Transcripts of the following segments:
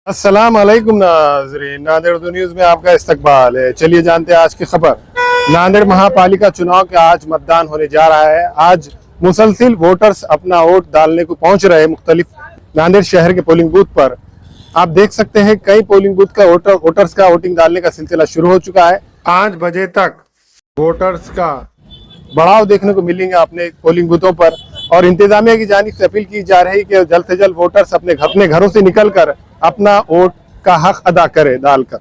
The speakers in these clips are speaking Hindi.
अस्सलाम वालेकुम नाज़रीन, नांदेड़ उर्दू न्यूज़ में आपका इस्तकबाल है। चलिए जानते हैं आज की खबर। नांदेड़ महापालिका चुनाव के आज मतदान होने जा रहा है। आज मुसलसिल वोटर्स अपना वोट डालने को पहुंच रहे हैं मुख्तलिफ नांदेड़ शहर के पोलिंग बूथ पर। आप देख सकते हैं कई पोलिंग बूथ का वोटर्स का वोटिंग डालने का सिलसिला शुरू हो चुका है। 5 बजे तक वोटर्स का बढ़ाव देखने को मिलेंगे अपने पोलिंग बूथों पर और इंतजामिया की जानिब से अपील की जा रही है कि जल्द से जल्द वोटर्स अपने घरों से निकलकर अपना वोट का हक अदा करे डालकर।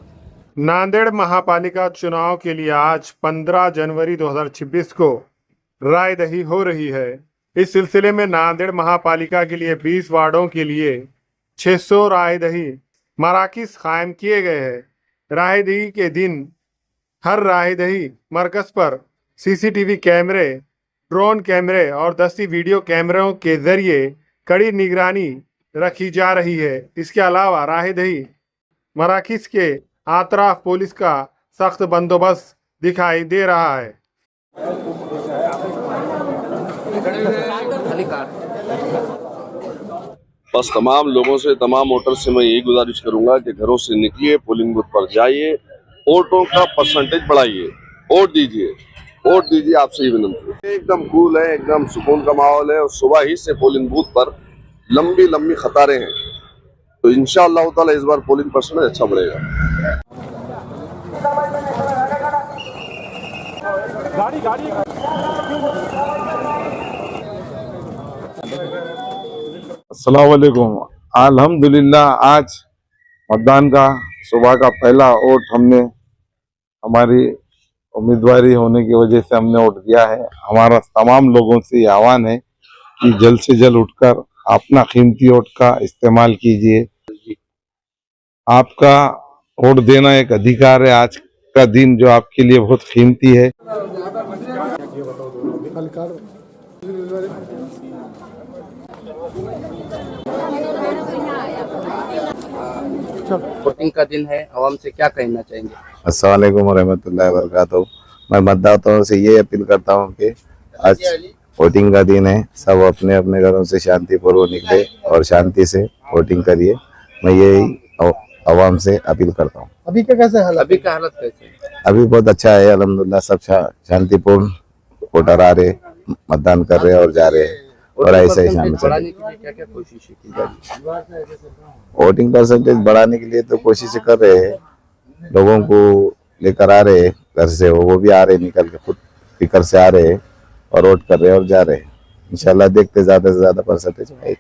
नांदेड़ महापालिका चुनाव के लिए आज 15 जनवरी 2026 को रायदही हो रही है। इस सिलसिले में नांदेड़ महापालिका के लिए 20 वार्डों के लिए 600 रायदही मराकिज कायम किए गए हैं। रायदही के दिन हर रायदही मरकज पर सीसीटीवी कैमरे, ड्रोन कैमरे और 10 वीडियो कैमरों के जरिए कड़ी निगरानी रखी जा रही है। इसके अलावा रायदही मराकिज के आतराफ पुलिस का सख्त बंदोबस्त दिखाई दे रहा है। बस तमाम लोगों से, तमाम वोटर से मैं यही गुजारिश करूंगा कि घरों से निकलिए, पोलिंग बूथ पर जाइए, वोटों का परसेंटेज बढ़ाइए, वोट दीजिए, वोट दीजिए, आपसे ही विनती है। एकदम कूल है, एकदम सुकून का माहौल है और सुबह ही से पोलिंग बूथ पर लंबी लंबी कतारें हैं। तो इंशाअल्लाह ताला इस बार पोलिंग परसेंटेज अच्छा बढ़ेगा। अस्सलाम वालेकुम। अल्हम्दुलिल्लाह आज मतदान का सुबह का पहला वोट हमने, हमारी उम्मीदवारी होने की वजह से हमने वोट दिया है। हमारा तमाम लोगों से ये आह्वान है कि जल्द से जल्द उठकर अपना कीमती वोट का इस्तेमाल कीजिए। आपका वोट देना एक अधिकार है। आज का दिन जो आपके लिए बहुत कीमती है। वोटिंग का दिन है, आवाम से क्या कहना चाहेंगे? अस्सलाम वालेकुम रहमतुल्लाहि व बरकातहू। मैं मतदाताओं से ये अपील करता हूँ कि आज वोटिंग का दिन है, सब अपने अपने घरों से शांतिपूर्वक निकले और शांति से वोटिंग करिए। मैं यही आवाम से अपील करता हूँ। अभी का कैसे हालत? अभी का हालत कैसे है? अभी बहुत अच्छा है अल्हम्दुलिल्लाह। सब शांतिपूर्ण वोटर आ रहे, मतदान कर रहे और जा रहे हैं और ऐसे ही शामिल बढ़ाने के लिए क्या-क्या कोशिशें की जा रही है? वोटिंग परसेंटेज बढ़ाने के लिए तो कोशिश कर रहे हैं, लोगों को लेकर आ रहे घर से, वो भी आ रहे निकल के, खुद फिकर से आ रहे और वोट कर रहे और जा रहे। इंशाल्लाह देखते ज्यादा से ज्यादा परसेंटेज आएगा।